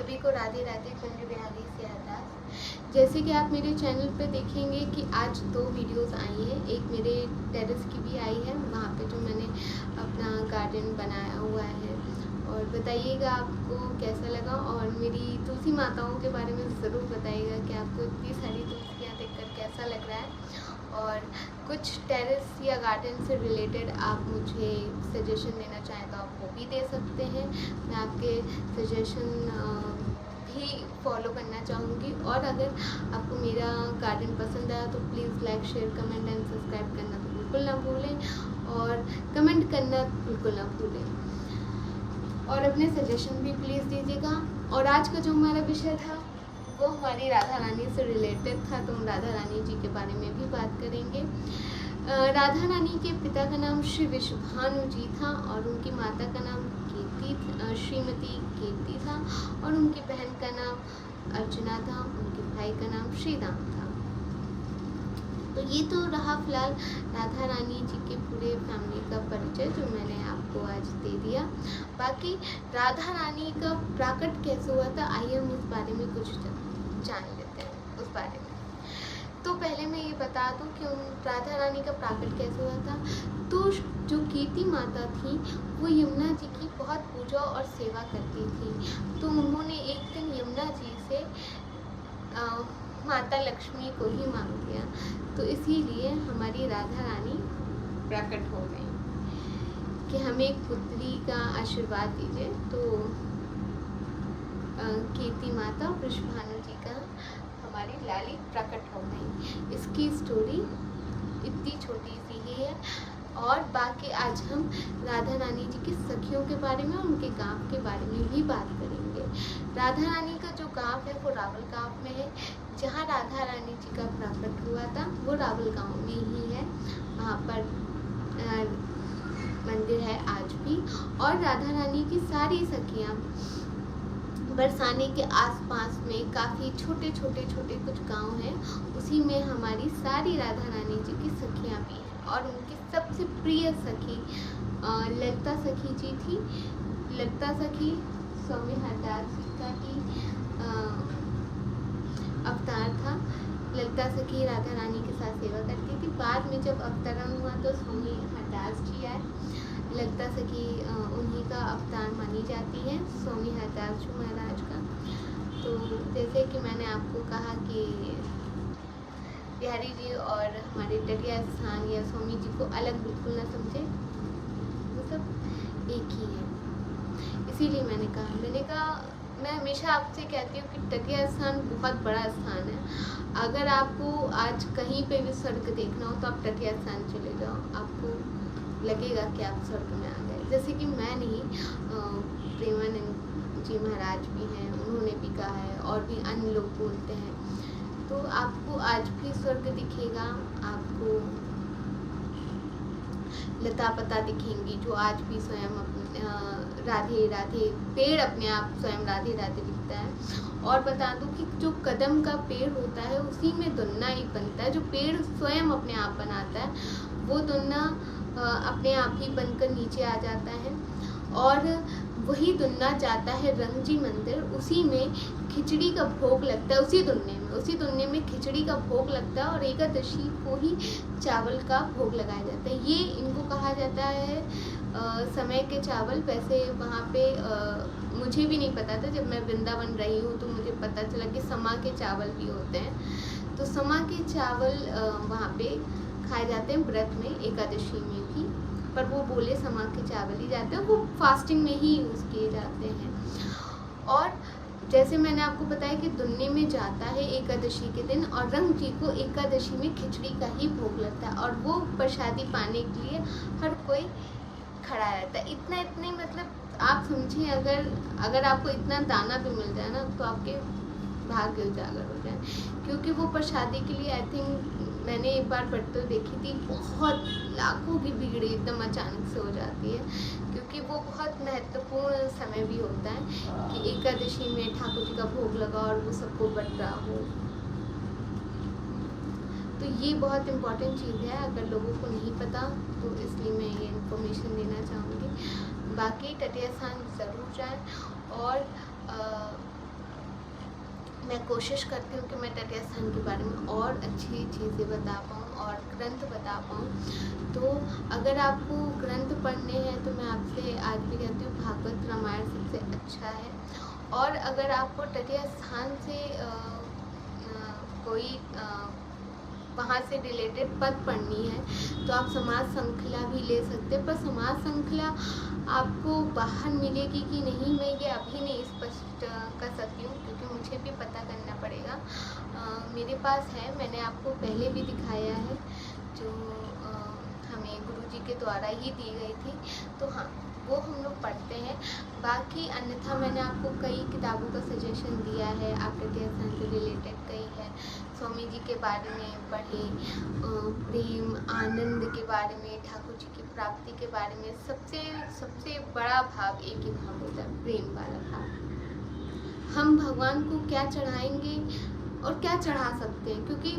सभी को राधे राधे। कुंज बिहारी से अरदास। जैसे कि आप मेरे चैनल पे देखेंगे कि आज 2 वीडियोस आई हैं। एक मेरे टेरेस की भी आई है, वहाँ पे जो मैंने अपना गार्डन बनाया हुआ है, और बताइएगा आपको कैसा लगा। और मेरी तुलसी माताओं के बारे में ज़रूर बताइएगा कि आपको इतनी सारी तुलसियाँ देखकर कैसा लग रहा है। और कुछ टेरेस या गार्डन से रिलेटेड आप मुझे सजेशन देना चाहें तो आप वो भी दे सकते हैं। मैं आपके सजेशन भी फॉलो करना चाहूँगी। और अगर आपको मेरा गार्डन पसंद आया तो please like, share, comment and subscribe करना तो बिल्कुल ना भूलें, और कमेंट करना बिल्कुल ना भूलें, और अपने सजेशन भी प्लीज़ दीजिएगा। और आज का जो हमारा विषय था वो हमारी राधा रानी से रिलेटेड था, तो हम राधा रानी जी के बारे में भी बात करेंगे। राधा रानी के पिता का नाम श्री विश्वभानु जी था, और उनकी माता का नाम श्रीमती कीर्ति था, और उनकी बहन का नाम अर्चना था, उनके भाई का नाम श्रीराम था। तो ये तो रहा फिलहाल राधा रानी जी के पूरे फैमिली का परिचय जो मैंने आपको आज दे दिया। बाकी राधा रानी का प्राकट कैसे हुआ था, आइए हम उस बारे में कुछ जान लेते हैं उस बारे में। तो पहले मैं ये बता दूं कि राधा रानी का प्राकट कैसे हुआ था। तो जो कीर्ति माता थी वो यमुना जी की बहुत पूजा और सेवा करती थी। तो उन्होंने एक दिन यमुना जी से माता लक्ष्मी को ही मांग लिया, तो इसीलिए हमारी राधा रानी प्रकट हो गई कि हमें एक पुत्री का आशीर्वाद दीजिए। तो कीर्ति माता वृषभानु जी का हमारी लाली प्रकट हो गई। इसकी स्टोरी इतनी छोटी सी ही है। और बाकी आज हम राधा रानी जी की सखियों के बारे में, उनके गांव के बारे में भी बात करेंगे। राधा रानी का जो गांव है वो रावल गांव में है। जहाँ राधा रानी जी का प्राकट हुआ था वो रावल गांव में ही है। वहाँ पर मंदिर है आज भी। और राधा रानी की सारी सखियाँ बरसाने के आसपास में काफ़ी छोटे छोटे कुछ गांव हैं, उसी में हमारी सारी राधा रानी जी की सखियाँ भी हैं। और उनकी सबसे प्रिय सखी ललिता सखी जी थी। ललिता सखी स्वामी हरदास जी का ही अवतार था। ललिता सखी राधा रानी के साथ सेवा करती थी। बाद में जब अवतरण हुआ तो स्वामी हरदास जी आए। ललिता सखी उन्हीं का अवतार मानी जाती है, स्वामी हरदास जी महाराज का। तो जैसे कि मैंने आपको कहा कि बिहारी जी और हमारे टटिया स्थान या स्वामी जी को अलग बिल्कुल ना समझे, वो सब एक ही है। इसीलिए मैंने कहा मैं हमेशा आपसे कहती हूँ कि टटिया स्थान बहुत बड़ा स्थान है। अगर आपको आज कहीं पे भी स्वर्ग देखना हो तो आप टटिया स्थान चले जाओ, आपको लगेगा कि आप स्वर्ग में आ गए। जैसे कि मैं नहीं, प्रेमानंद जी महाराज भी हैं, उन्होंने भी कहा है, और भी अन्य लोग बोलते हैं। तो आपको आज भी स्वर्ग दिखेगा, आपको लता पता दिखेंगी जो आज भी स्वयं अपने राधे राधे, पेड़ अपने आप स्वयं राधे राधे दिखता है। और बता दूं कि जो कदम का पेड़ होता है उसी में दुन्ना एक बनता है। जो पेड़ स्वयं अपने आप बनाता है वो दुन्ना अपने आप ही बनकर नीचे आ जाता है। और वही दुन्ना जाता है रंगजी मंदिर, उसी में खिचड़ी का भोग लगता है। उसी दुन्ने में खिचड़ी का भोग लगता है, और एकादशी को ही चावल का भोग लगाया जाता है। ये इनको कहा जाता है समय के चावल। वैसे वहाँ पे मुझे भी नहीं पता था, जब मैं वृंदावन रही हूँ तो मुझे पता चला कि समा के चावल भी होते हैं। तो समा के चावल वहाँ पे खाए जाते हैं व्रत में, एकादशी में भी, पर वो बोले समा के चावल ही जाते हैं, वो फास्टिंग में ही यूज़ किए जाते हैं। और जैसे मैंने आपको बताया कि दुन्ने में जाता है एकादशी के दिन, और रंग जी को एकादशी में खिचड़ी का ही भोग लगता है, और वो प्रसादी पाने के लिए हर कोई खड़ा रहता है। इतने मतलब आप समझिए, अगर आपको इतना दाना भी मिल जाए ना तो आपके भाग्य उजागर हो जाए। क्योंकि वो प्रसादी के लिए, आई थिंक मैंने एक बार पढ़ते हुए देखी थी, बहुत लाखों की भीड़ एकदम अचानक से हो जाती है। क्योंकि वो बहुत महत्वपूर्ण समय भी होता है कि एकादशी में ठाकुर जी का भोग लगा और वो सबको बट रहा हो। तो ये बहुत इम्पॉर्टेंट चीज़ है, अगर लोगों को नहीं पता तो इसलिए मैं ये इन्फॉर्मेशन देना चाहूँगी। बाकी टटिया स्थान ज़रूर जाएँ। और मैं कोशिश करती हूँ कि मैं तटीय स्थान के बारे में और अच्छी चीज़ें बता पाऊँ और ग्रंथ बता पाऊँ। तो अगर आपको ग्रंथ पढ़ने हैं तो मैं आपसे आज भी कहती हूँ भागवत रामायण सबसे अच्छा है। और अगर आपको तटीय स्थान से कोई वहाँ से रिलेटेड पद पढ़नी है तो आप समाज श्रृंखला भी ले सकते हैं। पर समाज श्रृंखला आपको बाहर मिलेगी कि नहीं, मैं ये अभी नहीं स्पष्ट कर सकती हूँ क्योंकि मुझे भी पता करना पड़ेगा। मेरे पास है, मैंने आपको पहले भी दिखाया है, जो हमें गुरुजी के द्वारा ही दी गई थी। तो हाँ, वो हम लोग पढ़ते हैं। बाकी अन्यथा मैंने आपको कई किताबों का सजेशन दिया है, आप तटीय स्थान से रिलेटेड कई है। स्वामी जी के बारे में पढ़े, प्रेम आनंद के बारे में, ठाकुर जी की प्राप्ति के बारे में। सबसे बड़ा भाग एक ही भाग होता है, प्रेम वाला भाग। हम भगवान को क्या चढ़ाएंगे और क्या चढ़ा सकते हैं, क्योंकि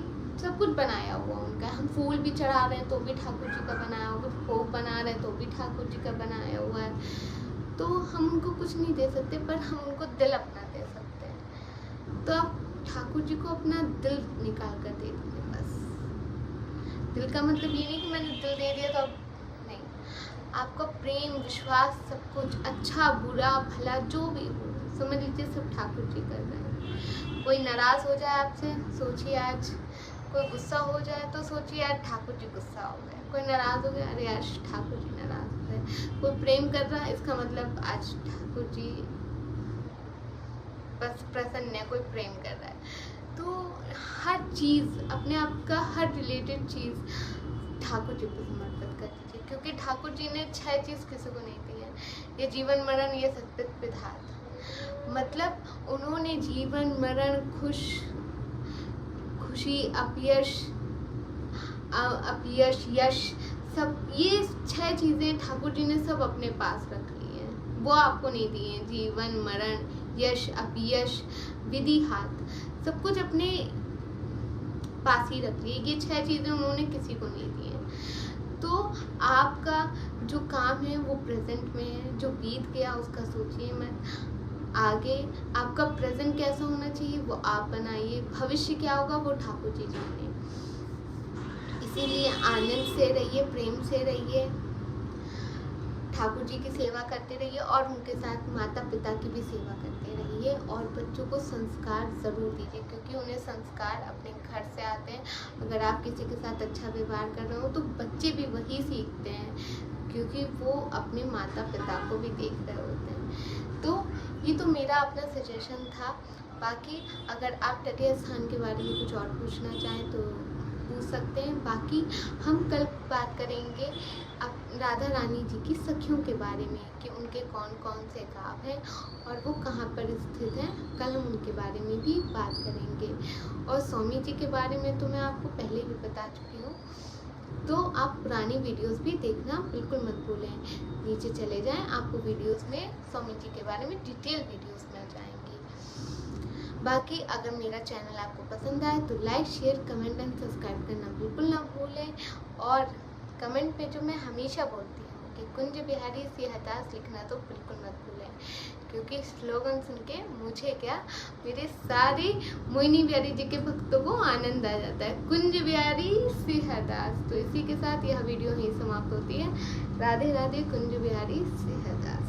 सब कुछ बनाया हुआ उनका। हम फूल भी चढ़ा रहे हैं तो भी ठाकुर जी का बनाया हुआ, भोग बना रहे हैं तो भी ठाकुर जी का बनाया हुआ है। तो हम उनको कुछ नहीं दे सकते, पर हम उनको दिल अपना दे सकते हैं। तो आप ठाकुर जी को अपना दिल निकाल कर दे दीजिए बस। दिल का मतलब ये नहीं कि मैंने दिल दे दिया तो अब नहीं, आपका प्रेम विश्वास सब कुछ, अच्छा बुरा भला जो भी हो, समझ लीजिए सब ठाकुर जी कर रहे हैं। कोई नाराज़ हो जाए आपसे, सोचिए आज। कोई गुस्सा हो जाए तो सोचिए यार ठाकुर जी गुस्सा हो गए। कोई नाराज़ हो गया, अरे यार ठाकुर जी नाराज़ हो गए। कोई प्रेम कर रहा है, इसका मतलब आज ठाकुर जी बस प्रसन्न है, कोई प्रेम कर रहा है। तो हर चीज़, अपने आप का हर रिलेटेड चीज़ ठाकुर जी को समर्पित कर दीजिए, क्योंकि ठाकुर जी ने 6 चीज़ किसी को नहीं दी है। ये जीवन मरण, ये सत्य विधात, मतलब उन्होंने जीवन मरण, खुशी, अपयश, यश, सब ये 6 चीज़ें ठाकुर जी ने सब अपने पास रख ली हैं। वो आपको नहीं दी हैं। जीवन मरण, यश, अपयश, विधि हाथ, सब कुछ अपने पास ही रख लिए। ये 6 चीज़ें उन्होंने किसी को नहीं दी हैं। तो आपका जो काम है वो प्रेजेंट में है। जो बीत गया उसका सोचिए मत। आगे आपका प्रेजेंट कैसा होना चाहिए वो आप बनाइए। भविष्य क्या होगा वो ठाकुर जी जाने। इसीलिए आनंद से रहिए, प्रेम से रहिए, ठाकुर जी की सेवा करते रहिए और उनके साथ माता पिता की भी सेवा करते रहिए। और बच्चों को संस्कार ज़रूर दीजिए, क्योंकि उन्हें संस्कार अपने घर से आते हैं। अगर आप किसी के साथ अच्छा व्यवहार कर रहे हो तो बच्चे भी वही सीखते हैं, क्योंकि वो अपने माता पिता को भी देख रहे होते हैं। तो ये तो मेरा अपना सजेशन था। बाकी अगर आप तटीय स्थान के बारे में कुछ और पूछना चाहें तो पूछ सकते हैं। बाकी हम कल बात करेंगे राधा रानी जी की सखियों के बारे में, कि उनके कौन कौन से गाँव हैं और वो कहाँ पर स्थित हैं। कल हम उनके बारे में भी बात करेंगे। और स्वामी जी के बारे में तो मैं आपको पहले भी बता चुकी हूँ, तो आप पुरानी वीडियोस भी देखना बिल्कुल मत भूलें। नीचे चले जाएं, आपको वीडियोस में स्वामी जी के बारे में डिटेल वीडियोस मिल जाएंगी। बाकी अगर मेरा चैनल आपको पसंद आए तो like, share, comment and subscribe करना बिल्कुल ना भूलें। और कमेंट पे जो मैं हमेशा बोलती हूँ कि कुंज बिहारी से हताश लिखना तो बिल्कुल मत भूलें, क्योंकि स्लोगन सुन के मुझे क्या, मेरे सारे मोहिनी बिहारी जी के भक्तों को आनंद आ जाता है। कुंज बिहारी से हताश। तो इसी के साथ यह वीडियो ही समाप्त होती है। राधे राधे, कुंज बिहारी से हताश।